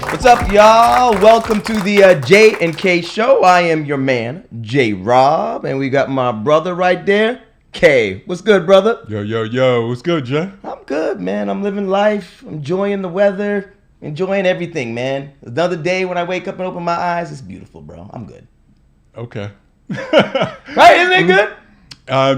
What's up, y'all? Welcome to the J and K show. I am your man, J Rob, and we got my brother right there, K. What's good, brother? Yo. What's good, Jay? I'm good, man. I'm living life, enjoying the weather, enjoying everything, man. Another day when I wake up and open my eyes, it's beautiful, bro. I'm good. Okay. Right? Isn't it good?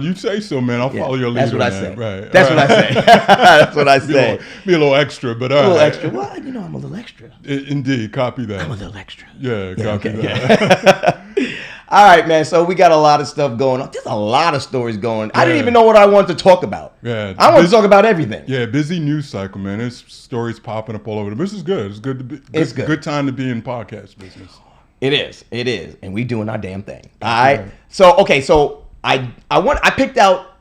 You say so, man. I'll follow your lead. That's what I say. say. Right. That's what I say. That's what I say. Be a little extra, but a little extra. Well, you know, I'm a little extra. Indeed. Copy that. I'm a little extra. Yeah, copy that. Yeah. All right, man. So we got a lot of stuff going on. There's a lot of stories going. I didn't even know what I wanted to talk about. Yeah. I want to talk about everything. Yeah, busy news cycle, man. There's stories popping up all over. This is good. It's good to be. It's good. Good time to be in podcast business. It is, and we doing our damn thing. All right. So I picked out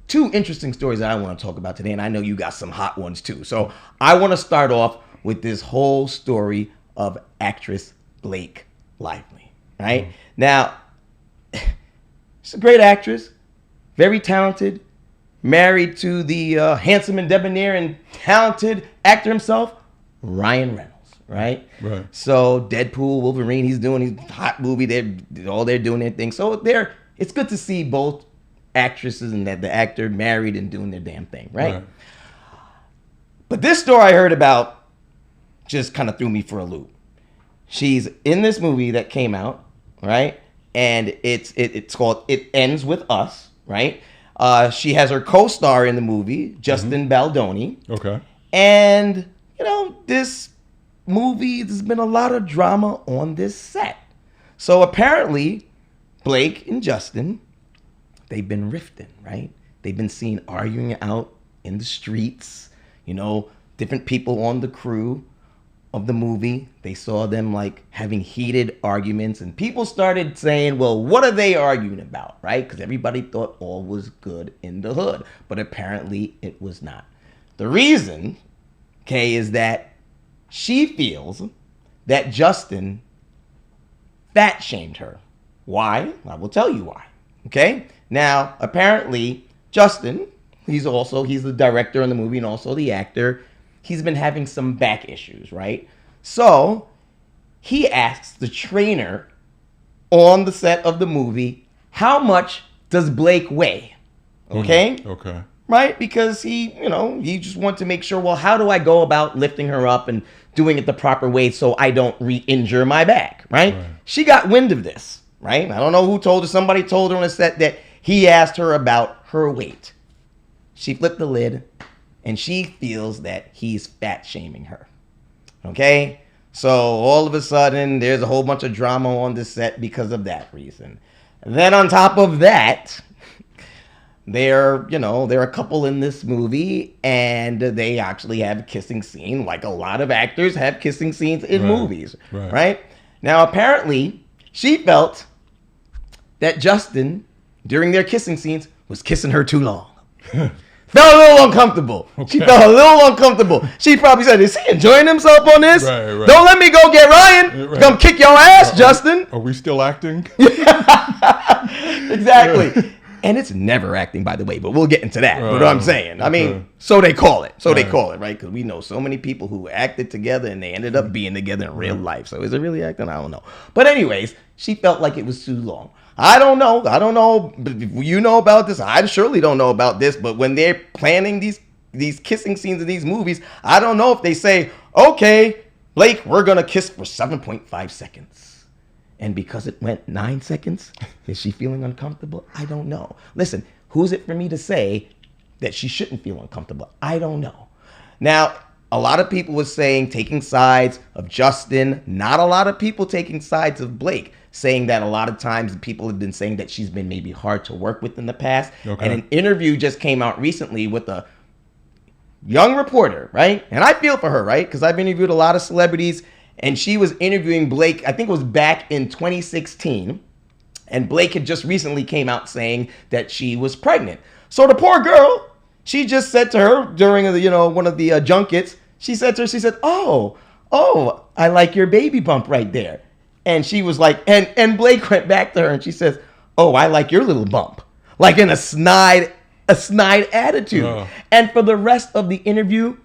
two interesting stories that I want to talk about today, and I know you got some hot ones too. So I want to start off with this whole story of actress Blake Lively. Right now, she's a great actress, very talented, married to the handsome and debonair and talented actor himself, Ryan Reynolds. Right. So Deadpool, Wolverine, he's doing his hot movie. They're doing their thing. So it's good to see both actresses and that the actor married and doing their damn thing. Right. But this story I heard about just kind of threw me for a loop. She's in this movie that came out, right? And it's called It Ends With Us, right? She has her co-star in the movie, Justin Baldoni. Okay. And, you know, this movie, there's been a lot of drama on this set. So apparently, Blake and Justin, they've been rifting, right? They've been seen arguing out in the streets. You know, different people on the crew of the movie, they saw them like having heated arguments, and people started saying, well, what are they arguing about, right? Because everybody thought all was good in the hood, but apparently it was not. The reason, Kay, is that she feels that Justin fat shamed her. Why? I will tell you why. Okay? Now, apparently, Justin, he's the director in the movie and also the actor. He's been having some back issues, right? So, he asks the trainer on the set of the movie, how much does Blake weigh? Okay? Okay. Right? Because he just wants to make sure, well, how do I go about lifting her up and doing it the proper way so I don't re-injure my back, right? She got wind of this, right? I don't know who told her. Somebody told her on the set that he asked her about her weight. She flipped the lid, and she feels that he's fat shaming her, okay? So all of a sudden, there's a whole bunch of drama on the set because of that reason. And then on top of that, they're a couple in this movie, and they actually have a kissing scene, like a lot of actors have kissing scenes in movies, right? Now, apparently, she felt that Justin, during their kissing scenes, was kissing her too long. Felt a little uncomfortable. Okay. She felt a little uncomfortable. She probably said, is he enjoying himself on this? Right. Don't let me go get Ryan. Come kick your ass, Justin. Are we still acting? Exactly. And it's never acting, by the way, but we'll get into that. But what I'm saying, I mean, so they call it. They call it, right? Because we know so many people who acted together and they ended up being together in real life. So is it really acting? I don't know. But anyways, she felt like it was too long. I don't know. But if you know about this, I surely don't know about this. But when they're planning these kissing scenes in these movies, I don't know if they say, okay, Blake, we're going to kiss for 7.5 seconds. And because it went 9 seconds, is she feeling uncomfortable? I don't know. Listen, who's it for me to say that she shouldn't feel uncomfortable? I don't know. Now, a lot of people were saying taking sides of Justin, not a lot of people taking sides of Blake, saying that a lot of times people have been saying that she's been maybe hard to work with in the past. Okay. And an interview just came out recently with a young reporter, right? And I feel for her, right? Because I've interviewed a lot of celebrities, and she was interviewing Blake, I think it was back in 2016. And Blake had just recently came out saying that she was pregnant. So the poor girl, she just said to her during one of the junkets, she said, oh, I like your baby bump right there. And she was like, and Blake went back to her and she says, oh, I like your little bump. Like in a snide attitude. And for the rest of the interview,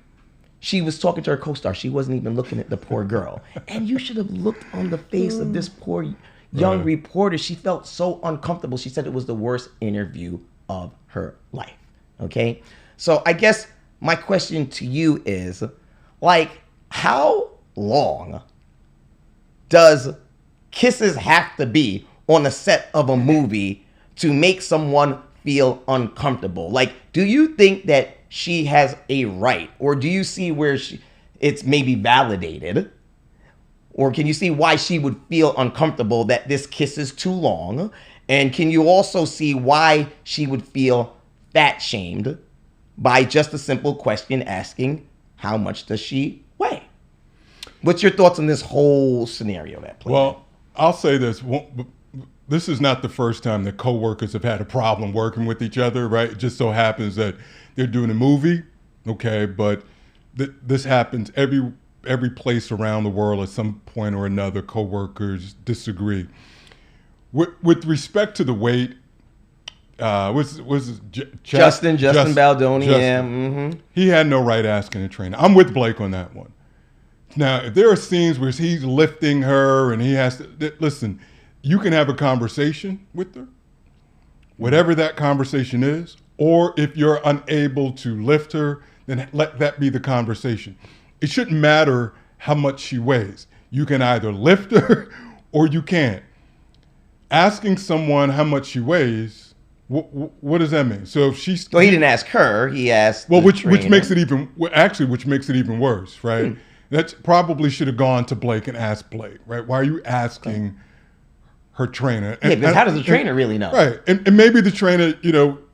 she was talking to her co-star. She wasn't even looking at the poor girl. And you should have looked on the face of this poor young reporter. She felt so uncomfortable. She said it was the worst interview of her life. Okay? So I guess my question to you is, like, how long does kisses have to be on the set of a movie to make someone feel uncomfortable? Like, do you think that she has a right, or do you see where it's maybe validated, or can you see why she would feel uncomfortable that this kiss is too long? And can you also see why she would feel fat shamed by just a simple question asking, how much does she weigh? What's your thoughts on this whole scenario that played? Well, I'll say this. This is not the first time that coworkers have had a problem working with each other, right? It just so happens that they're doing a movie, okay, but this happens every place around the world at some point or another. Coworkers disagree. With respect to the weight, Justin Baldoni? Yeah. Mm-hmm. He had no right asking a trainer. I'm with Blake on that one. Now, if there are scenes where he's lifting her and he has to listen, you can have a conversation with her, whatever that conversation is, or if you're unable to lift her, then let that be the conversation. It shouldn't matter how much she weighs. You can either lift her or you can't. Asking someone how much she weighs, what does that mean? So if she's... Well, he didn't ask her, he asked which makes it even worse, right? That probably should have gone to Blake and asked Blake, right? Why are you asking her trainer? Because how does the trainer really know? Right, and maybe the trainer,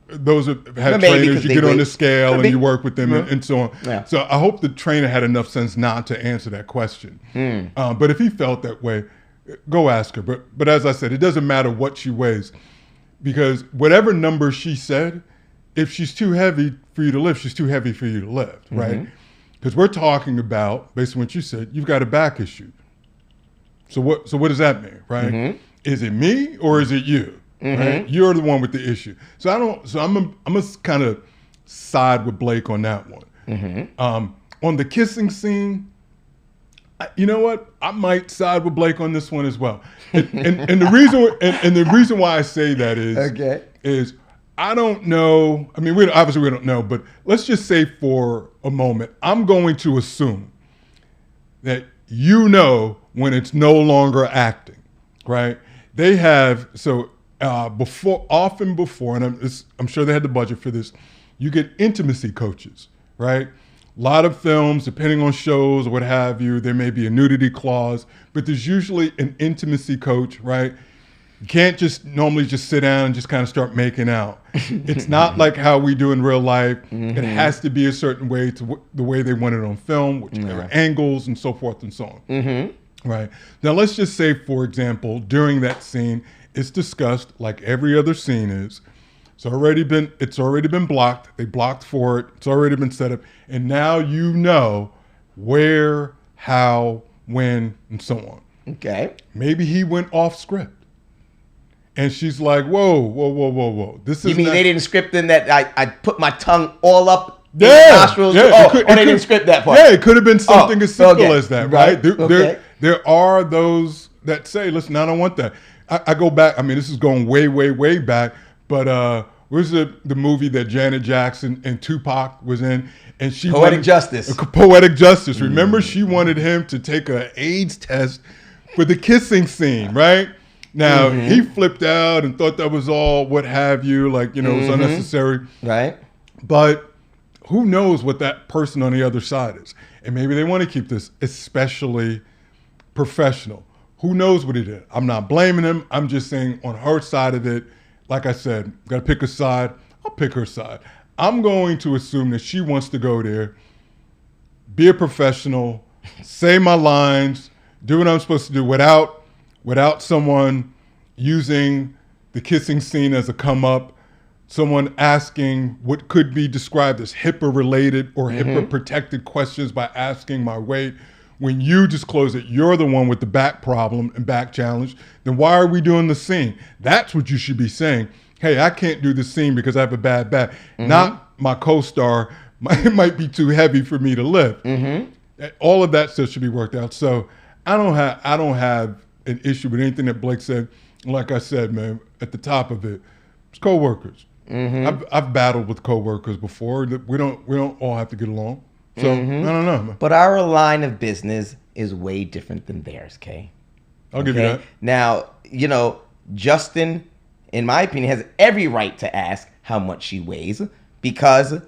those have had trainers, you get on the scale and you work with them and so on. Yeah. So I hope the trainer had enough sense not to answer that question. But if he felt that way, go ask her. But as I said, it doesn't matter what she weighs, because whatever number she said, if she's too heavy for you to lift, she's too heavy for you to lift, right? Because we're talking about, based on what you said, you've got a back issue. So what does that mean, right? Is it me or is it you? Right? You're the one with the issue. So I'm gonna kind of side with Blake on that one. On the kissing scene, you know what? I might side with Blake on this one as well. And the reason why I say that is I don't know. I mean, obviously we don't know, but let's just say for a moment, I'm going to assume that when it's no longer acting, right? They have before, and I'm sure they had the budget for this. You get intimacy coaches, right? A lot of films, depending on shows or what have you, there may be a nudity clause, but there's usually an intimacy coach, right? You can't just normally just sit down and just kind of start making out. It's not like how we do in real life. It has to be a certain way to the way they want it on film, which there are angles and so forth and so on. Right. Now let's just say, for example, during that scene, it's discussed like every other scene is. It's already been blocked. They blocked for it. It's already been set up. And now you know where, how, when, and so on. Okay. Maybe he went off script. And she's like, whoa. This is You mean not... they didn't script in that I put my tongue all up in the nostrils? Yeah, they didn't script that part. Yeah, it could have been something as simple as that, right? There are those that say, listen, I don't want that. I go back, I mean, this is going way back, but where's the movie that Janet Jackson and Tupac was in? And she Poetic Justice. Poetic Justice. Remember, she wanted him to take an AIDS test for the kissing scene, right? Now, he flipped out and thought that was all what have you, like, it was unnecessary. Right. But who knows what that person on the other side is? And maybe they want to keep this especially professional. Who knows what he did? I'm not blaming him. I'm just saying on her side of it, like I said, got to pick a side. I'll pick her side. I'm going to assume that she wants to go there, be a professional, say my lines, do what I'm supposed to do without someone using the kissing scene as a come up, someone asking what could be described as HIPAA-related or HIPAA-protected questions by asking my weight. When you disclose that you're the one with the back problem and back challenge, then why are we doing the scene? That's what you should be saying. Hey, I can't do the scene because I have a bad back. Not my co-star might be too heavy for me to lift. All of that stuff should be worked out. So I don't have an issue with anything that Blake said. Like I said, man, at the top of it, it's coworkers. I've battled with coworkers before. We don't all have to get along. So I don't know, man. But our line of business is way different than theirs, Kay. I'll give you that. Now, Justin, in my opinion, has every right to ask how much she weighs because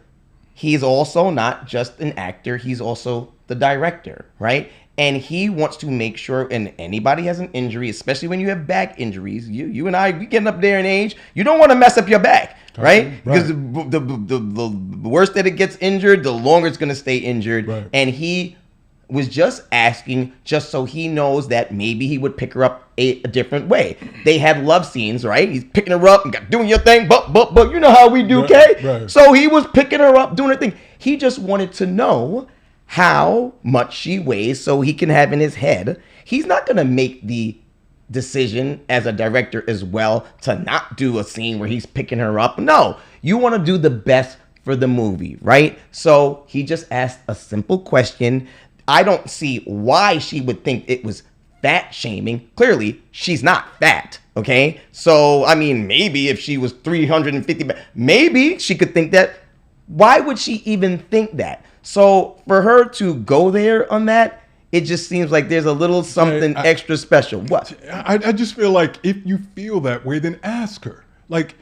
he's also not just an actor, he's also the director, right? And he wants to make sure, and anybody has an injury, especially when you have back injuries, you and I, we getting up there in age, you don't want to mess up your back, right? Because the worse that it gets injured, the longer it's going to stay injured. Right. And he was just asking just so he knows that maybe he would pick her up a different way. They had love scenes, right? He's picking her up and doing your thing, but you know how we do, Kay? Right. So he was picking her up, doing her thing. He just wanted to know how much she weighs so he can have in his head. He's not going to make the decision as a director as well to not do a scene where he's picking her up. No, you want to do the best for the movie, right? So he just asked a simple question. I don't see why she would think it was fat shaming. Clearly, she's not fat, okay? So, I mean, maybe if she was 350, maybe she could think that. Why would she even think that? So for her to go there on that, it just seems like there's a little something extra special. What? I just feel like if you feel that way, then ask her. Like,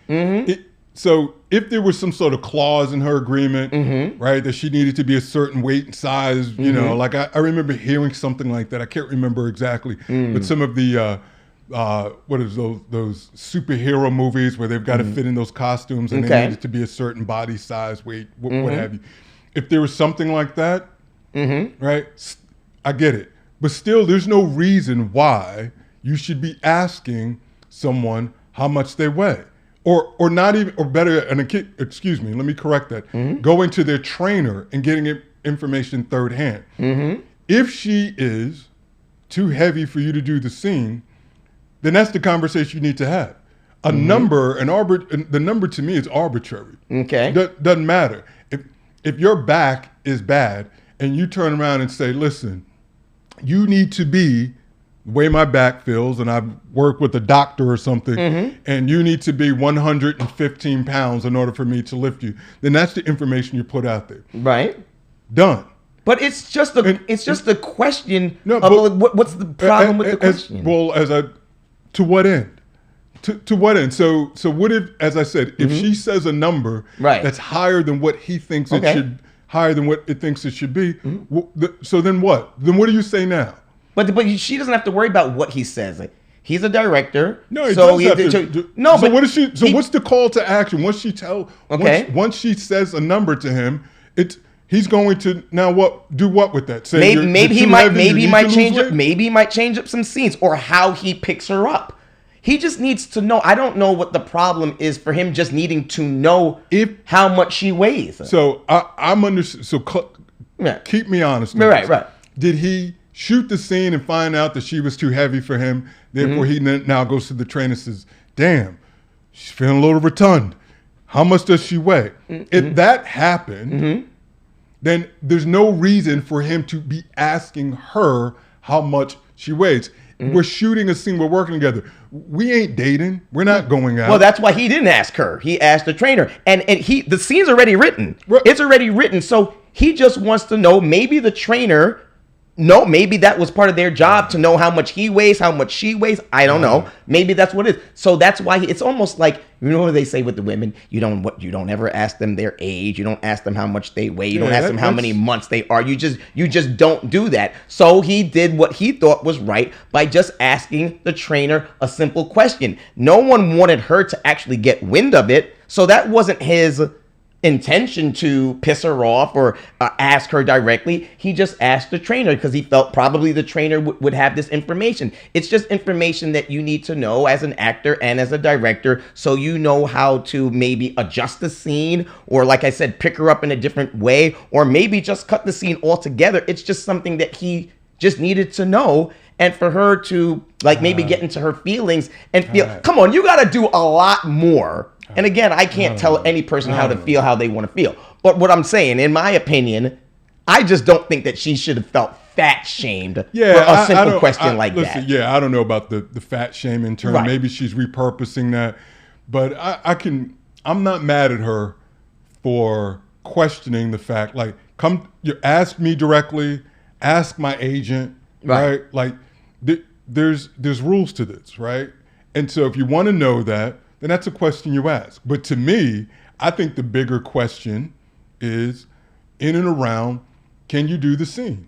so if there was some sort of clause in her agreement, right, that she needed to be a certain weight and size, you know, like I remember hearing something like that. I can't remember exactly, but some of the what is those superhero movies where they've got to fit in those costumes and they needed to be a certain body size, weight, what have you. If there was something like that, right, I get it. But still, there's no reason why you should be asking someone how much they weigh. Or not even, or better, excuse me, let me correct that. Going to their trainer and getting information third hand. If she is too heavy for you to do the scene, then that's the conversation you need to have. A number, the number to me is arbitrary. Okay. Doesn't matter. If your back is bad and you turn around and say, listen, you need to be the way my back feels, and I've worked with a doctor or something, and you need to be 115 pounds in order for me to lift you, then that's the information you put out there. Right. Done. But it's just a question. No, but what's the problem with the question? To what end? To what end? So what if, as I said, if she says a number that's higher than what he thinks it should, higher than what it thinks it should be, so then what? Then what do you say now? But she doesn't have to worry about what he says. Like, he's a director. No, he does have to. No, so what is she? So what's the call to action? Once she once she says a number to him, he's going to now do what with that? Say maybe he might change up some scenes or how he picks her up. He just needs to know. I don't know what the problem is for him just needing to know how much she weighs. So I'm under. So keep me honest. Right. Did he shoot the scene and find out that she was too heavy for him? Therefore, he now goes to the trainer and says, "Damn, she's feeling a little rotund. How much does she weigh?" If that happened, then there's no reason for him to be asking her how much she weighs. We're shooting a scene. We're working together. We ain't dating. We're not going out. Well, that's why he didn't ask her. He asked the trainer. And the scene's already written. It's already written. So he just wants to know, maybe the trainer, maybe that was part of their job to know how much he weighs, how much she weighs. I don't know. Maybe that's what it is. So that's why it's almost like, you know what they say with the women? You don't ever ask them their age. You don't ask them how much they weigh. You don't ask them how many months they are. You just don't do that. So he did what he thought was right by just asking the trainer a simple question. No one wanted her to actually get wind of it. So that wasn't his intention to piss her off or ask her directly. He just asked the trainer because he felt probably the trainer would have this information. It's just information that you need to know as an actor and as a director, so you know how to maybe adjust the scene, or like I said, pick her up in a different way, or maybe just cut the scene altogether. It's just something that he just needed to know. And for her to maybe get into her feelings and feel, come on, you got to do a lot more And again, I can't tell any person how to feel how they want to feel. But what I'm saying, in my opinion, I just don't think that she should have felt fat shamed for a simple question like that. Yeah, I don't know about the fat shaming term. Right. Maybe she's repurposing that. But I'm not mad at her for questioning the fact, like, you ask me directly, ask my agent, right? Like, there's rules to this, right? And so if you want to know that, then that's a question you ask. But to me, I think the bigger question is, in and around, can you do the scene?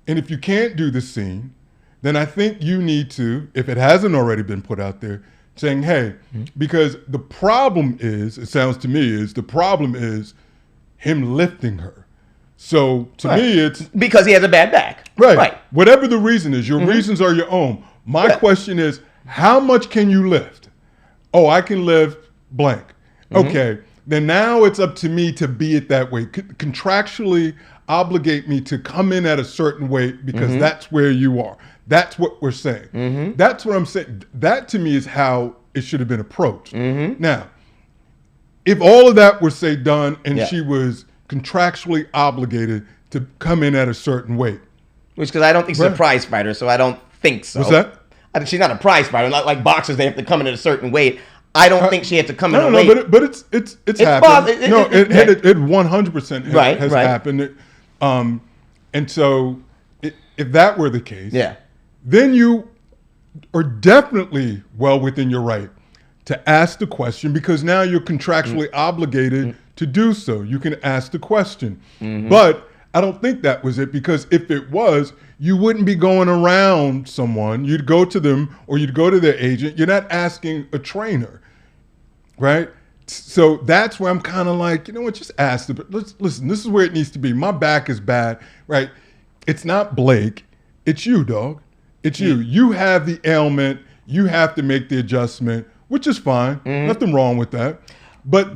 And if you can't do the scene, then I think you need to, if it hasn't already been put out there, saying, hey, because the problem is, it sounds to me, the problem is him lifting her. So to me, it's... Because he has a bad back. Right. Whatever the reason is, your reasons are your own. My question is, how much can you lift? Oh, I can lift blank. Okay. Then now it's up to me to be it that way. Contractually obligate me to come in at a certain weight because that's where you are. That's what we're saying. That's what I'm saying. That to me is how it should have been approached. Now, if all of that were, say, done and she was contractually obligated to come in at a certain weight. Which, because I don't think she's a prize fighter, so I don't think so. What's that? She's not a prize fighter. Not like boxers, they have to come in at a certain weight. I don't think she had to come in at a weight. But it's happened. It 100% has happened. And so if that were the case, then you are definitely well within your right to ask the question, because now you're contractually obligated to do so. You can ask the question. But I don't think that was it, because if it was, you wouldn't be going around someone. You'd go to them or you'd go to their agent. You're not asking a trainer, right? So that's where I'm kind of like, you know what, just ask them. But listen, this is where it needs to be. My back is bad, right? It's not Blake. It's you, dog. It's you. You have the ailment. You have to make the adjustment, which is fine. Nothing wrong with that. But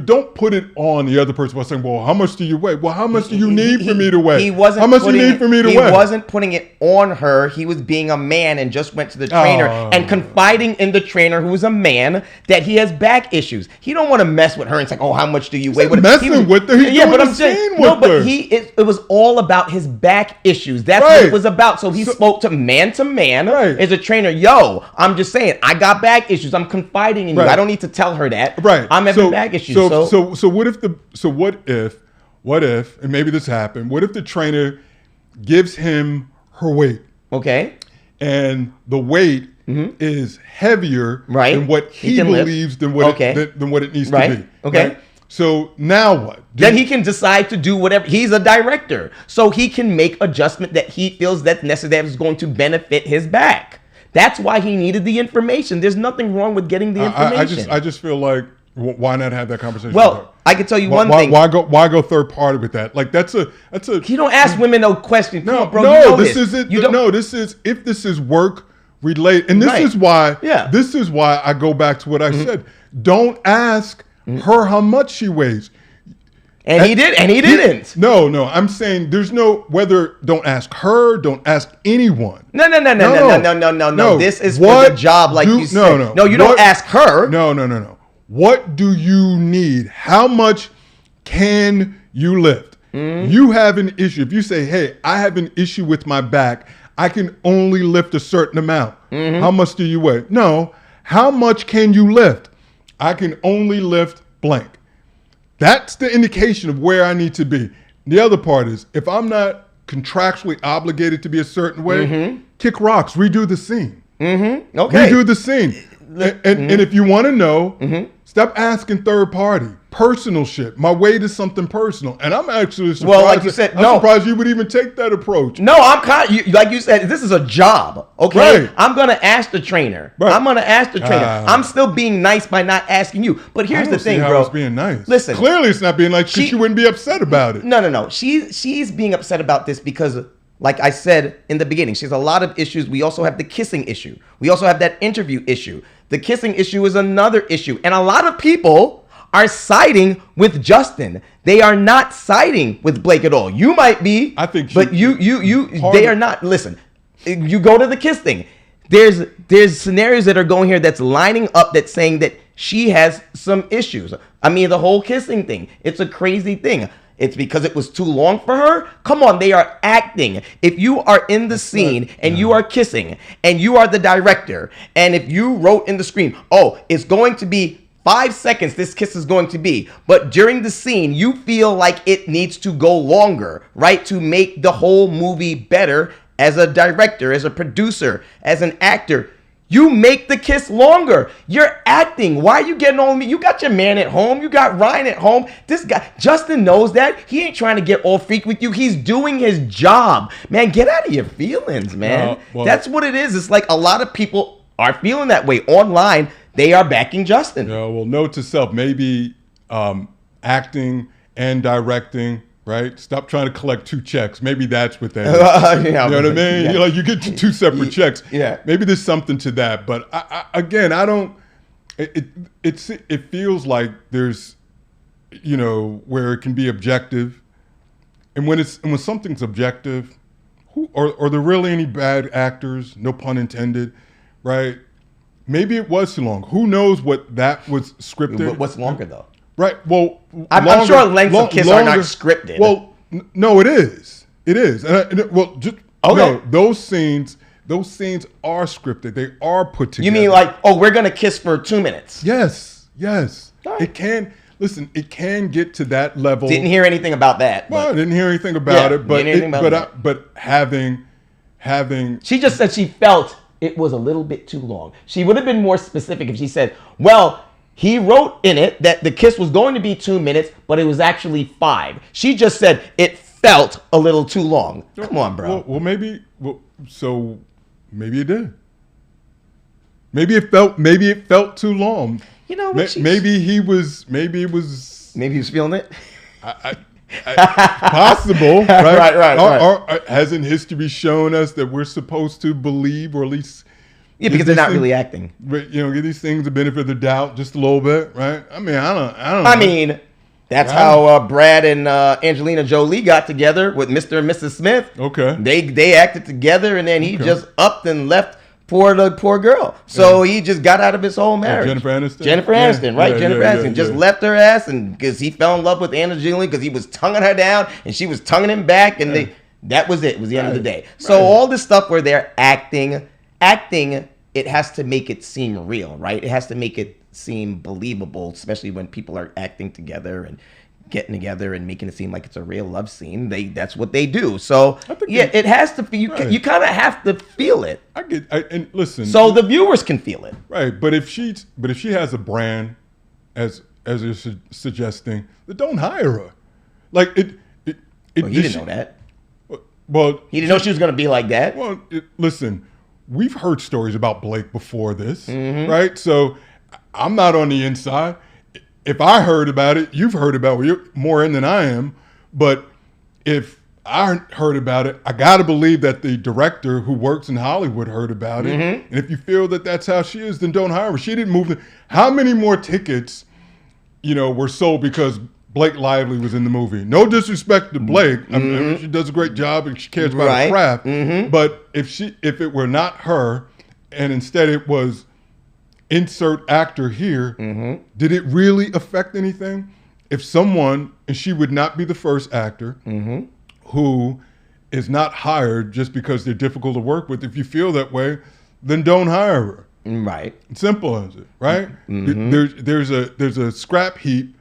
don't put it on the other person by saying, well, how much do you weigh? Well, how much do you need for me to weigh? How much do you need for me to weigh? He wasn't putting it on her. He was being a man and just went to the trainer and confiding in the trainer, who is a man, that he has back issues. He don't want to mess with her and say, oh, how much do you weigh? He's messing with her. He's doing the scene with her. But it was all about his back issues. That's what it was about. So he spoke to man as a trainer. Yo, I'm just saying, I got back issues. I'm confiding in you. I don't need to tell her that. I'm having back issues. So what if, and maybe this happened, what if the trainer gives him her weight? Okay. And the weight is heavier than what he believes than what it needs to be. Okay. Right? So now what? Then he can decide to do whatever. He's a director. So he can make adjustment that he feels that's necessary, that is going to benefit his back. That's why he needed the information. There's nothing wrong with getting the information. I just feel like, why not have that conversation? Well, I can tell you one thing. Why go third party with that? Like that's a. You don't ask women no questions. No, bro. No, this is it. No, this is if this is work related, and this is why. Yeah. This is why I go back to what I said. Don't ask her how much she weighs. And he didn't. No. I'm saying there's no whether. Don't ask her. Don't ask anyone. No. This is for the job, like you said. No, you don't ask her. No. What do you need? How much can you lift? You have an issue. If you say, hey, I have an issue with my back, I can only lift a certain amount. How much do you weigh? No. How much can you lift? I can only lift blank. That's the indication of where I need to be. The other part is, if I'm not contractually obligated to be a certain way, kick rocks, redo the scene. Okay. Redo the scene. And if you want to know, stop asking third party. Personal shit. My weight is something personal. And I'm actually surprised. Well, like you said, I'm surprised you would even take that approach. No, I'm kind of, like you said, this is a job. Okay. Right. I'm going to ask the trainer. Right. I'm going to ask the trainer. I'm still being nice by not asking you. But here's the thing, bro. It's being nice. Listen. Clearly it's not being nice because she wouldn't be upset about it. No. She's being upset about this because, like I said in the beginning, she has a lot of issues. We also have the kissing issue. We also have that interview issue. The kissing issue is another issue. And a lot of people are siding with Justin. They are not siding with Blake at all. You might be, I think, but they are not. Listen, you go to the kiss thing. There's scenarios that are going here that's lining up that's saying that she has some issues. I mean, the whole kissing thing, it's a crazy thing. It's because it was too long for her? Come on, they are acting. If you are in the scene and you are kissing and you are the director, and if you wrote in the screen, oh, it's going to be 5 seconds this kiss is going to be, but during the scene you feel like it needs to go longer, right? To make the whole movie better as a director, as a producer, as an actor. You make the kiss longer. You're acting. Why are you getting on me? You got your man at home. You got Ryan at home. This guy, Justin knows that. He ain't trying to get all freak with you. He's doing his job. Man, get out of your feelings, man. Well, that's what it is. It's like a lot of people are feeling that way. Online, they are backing Justin. Yeah, well, note to self, maybe acting and directing, right? Stop trying to collect 2 checks. Maybe that's what that is. You know what I mean? Yeah. You get 2 separate checks. Yeah. Maybe there's something to that. But I don't. It feels like there's, where it can be objective, and when something's objective, are there really any bad actors? No pun intended, right? Maybe it was too long. Who knows what that was scripted? What's longer though? Right. Well, I'm sure lengths of kiss are not scripted. Well, no, it is. It is. No, those scenes are scripted. They are put together. You mean like, oh, we're gonna kiss for 2 minutes? Yes. Right. It can. Listen, it can get to that level. Didn't hear anything about that. Well, I didn't hear anything about it, but having. She just said she felt it was a little bit too long. She would have been more specific if she said, well, he wrote in it that the kiss was going to be 2 minutes, but it was actually 5. She just said it felt a little too long. Come on, bro. Well, maybe it did. Maybe it felt too long. You know, maybe he was feeling it. Possible, right? Right. Hasn't history shown us that we're supposed to believe, or at least because they're not really acting. Give these things the benefit of the doubt just a little bit, right? I mean, I don't know. I mean, that's how Brad and Angelina Jolie got together with Mr. and Mrs. Smith. Okay, they acted together, and then he just upped and left the poor girl. So he just got out of his whole marriage. Jennifer Aniston, Jennifer Aniston just left her ass, and because he fell in love with Angelina because he was tonguing her down and she was tonguing him back, and that was it. It was the end of the day. So all this stuff where they're acting, it has to make it seem real, right? It has to make it seem believable, especially when people are acting together and getting together and making it seem like it's a real love scene. That's what they do. So it has to be. You kind of have to feel it. And listen. So the viewers can feel it, right? But if she has a brand, as you're suggesting, then don't hire her. Like it. Well, he didn't know that. Well, he didn't know she was going to be like that. Well, listen, we've heard stories about Blake before this, right? So I'm not on the inside. If I heard about it, you've heard about it. You're more in than I am. But if I heard about it, I got to believe that the director who works in Hollywood heard about it. And if you feel that that's how she is, then don't hire her. She didn't move. How many more tickets, were sold because Blake Lively was in the movie? No disrespect to Blake. I mean, she does a great job and she cares about her craft. But if it were not her, and instead it was insert actor here, did it really affect anything? If someone, and she would not be the first actor who is not hired just because they're difficult to work with. If you feel that way, then don't hire her. Right. Simple as it, right? There's a scrap heap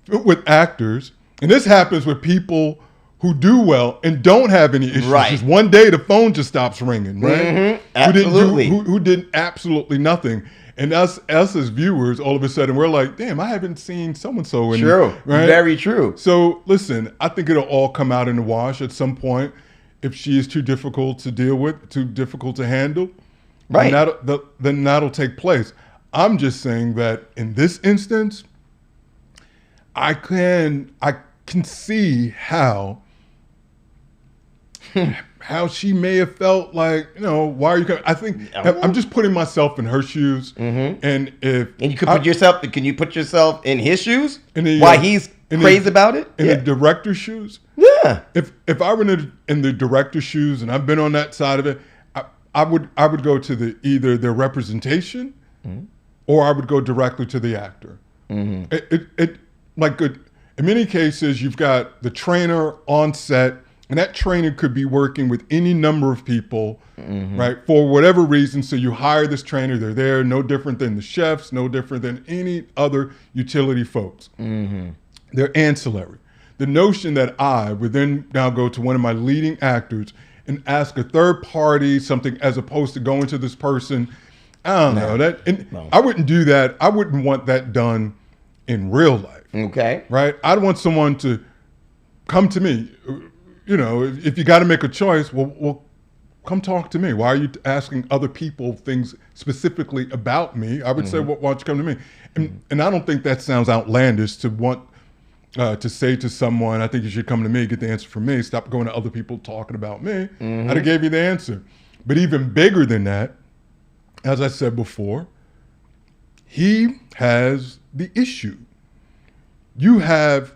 with actors, and this happens with people who do well and don't have any issues. Right. Just one day the phone just stops ringing, right? Absolutely. Who did absolutely nothing. And us as viewers, all of a sudden, we're like, damn, I haven't seen so-and-so. True. Right? Very true. So, listen, I think it'll all come out in the wash at some point if she is too difficult to deal with, too difficult to handle. Right. Then that'll take place. I'm just saying that in this instance, I can see how she may have felt like, why are you coming? I think I'm just putting myself in her shoes. And you could can you put yourself in his shoes? Why he's crazy about it? In the director's shoes? Yeah. If I were in the director's shoes and I've been on that side of it, I would go to either their representation or I would go directly to the actor. In many cases, you've got the trainer on set, and that trainer could be working with any number of people, right, for whatever reason. So you hire this trainer, they're there, no different than the chefs, no different than any other utility folks. They're ancillary. The notion that I would then now go to one of my leading actors and ask a third party something as opposed to going to this person, I don't know. I wouldn't do that. I wouldn't want that done in real life. Okay. Right? I'd want someone to come to me. You know, if you got to make a choice, well, come talk to me. Why are you asking other people things specifically about me? I would say, why don't you come to me? And I don't think that sounds outlandish to want to say to someone, I think you should come to me, get the answer from me. Stop going to other people talking about me. I'd have gave you the answer. But even bigger than that, as I said before, he has the issue. You have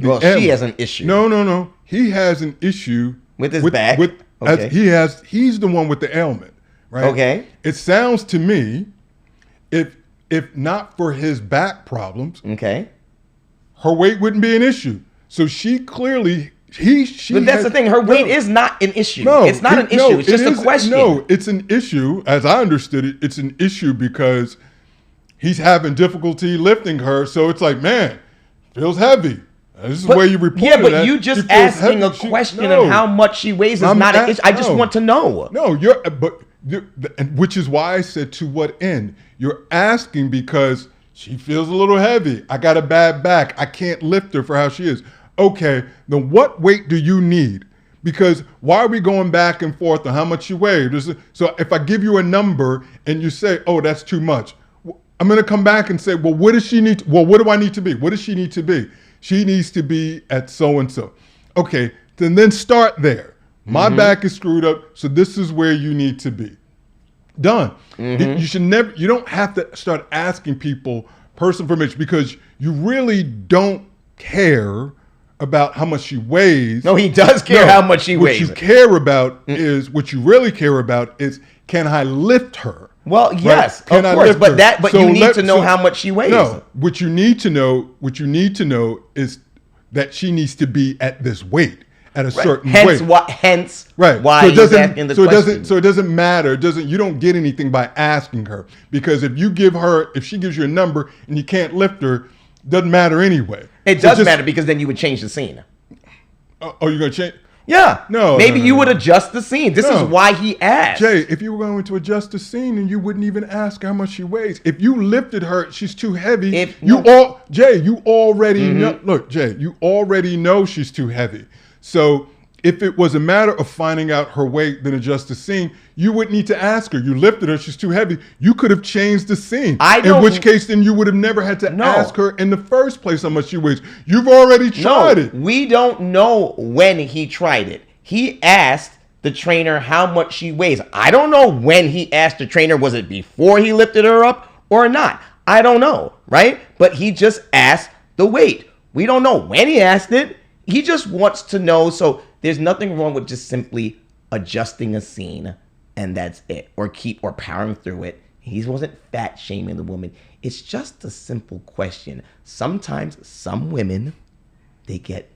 she has an issue. No. He has an issue with his back. He's the one with the ailment, right? Okay. It sounds to me, if not for his back problems, her weight wouldn't be an issue. So she clearly But that's the thing. Her weight is not an issue. No, it's not an issue. It's just a question. No, it's an issue. As I understood it, it's an issue because he's having difficulty lifting her. So it's like, man, feels heavy. This is where you report it. Yeah, but you just asking a question of how much she weighs is not an issue. I just want to know. No, which is why I said to what end? You're asking because she feels a little heavy. I got a bad back. I can't lift her for how she is. Okay, then what weight do you need? Because why are we going back and forth on how much you weigh? So if I give you a number and you say, oh, that's too much, I'm going to come back and say, well, what does she need? Well, what do I need to be? What does she need to be? She needs to be at so-and-so. Okay, then start there. My back is screwed up, so this is where you need to be. Done. You don't have to start asking people personal information because you really don't care about how much she weighs. No, he does care how much she weighs. What you care about is, what you really care about is, can I lift her? Well, yes, of course, but you need to know how much she weighs. No, what you need to know is that she needs to be at this weight, at a certain weight. Hence why he's asking the question. So it doesn't matter. You don't get anything by asking her, because if she gives you a number and you can't lift her, doesn't matter anyway. It does matter, because then you would change the scene. Oh, you're gonna change? Yeah. Maybe you would adjust the scene. This is why he asked. Jay, if you were going to adjust the scene, and you wouldn't even ask how much she weighs. If you lifted her, she's too heavy. You already know. Look, Jay, you already know she's too heavy. So if it was a matter of finding out her weight, then adjust the scene, you wouldn't need to ask her. You lifted her, she's too heavy. You could have changed the scene. In which case, then you would have never had to ask her in the first place how much she weighs. You've already tried it. We don't know when he tried it. He asked the trainer how much she weighs. I don't know when he asked the trainer. Was it before he lifted her up or not? I don't know, right? But he just asked the weight. We don't know when he asked it. He just wants to know. So there's nothing wrong with just simply adjusting a scene, and that's it, or powering through it. He wasn't fat shaming the woman. It's just a simple question. Sometimes some women, they get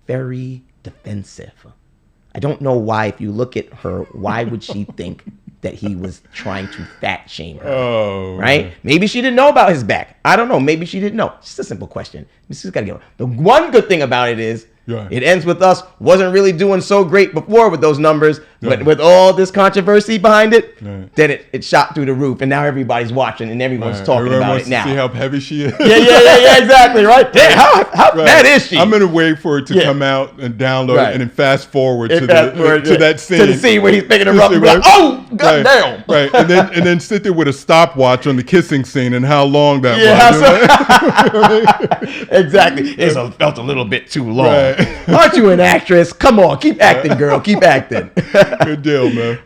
very defensive. I don't know why. If you look at her, why would she think that he was trying to fat shame her? Oh, right? Man. Maybe she didn't know about his back. I don't know. Maybe she didn't know. It's just a simple question. She's got to get. The one good thing about it is, it ends with us wasn't really doing so great before with those numbers, but with all this controversy behind it, then it shot through the roof, and now everybody's watching and everyone's talking about it now. See how heavy she is. Yeah, exactly, right. Damn, how fat is she? I'm gonna wait for it to come out and download, and then fast forward to that scene, to the scene where he's picking her up. And like, oh, goddamn! Right, and then sit there with a stopwatch on the kissing scene and how long that was. Exactly. It felt a little bit too long. Right. Aren't you an actress? Come on, keep acting, girl. Keep acting. Good deal, man.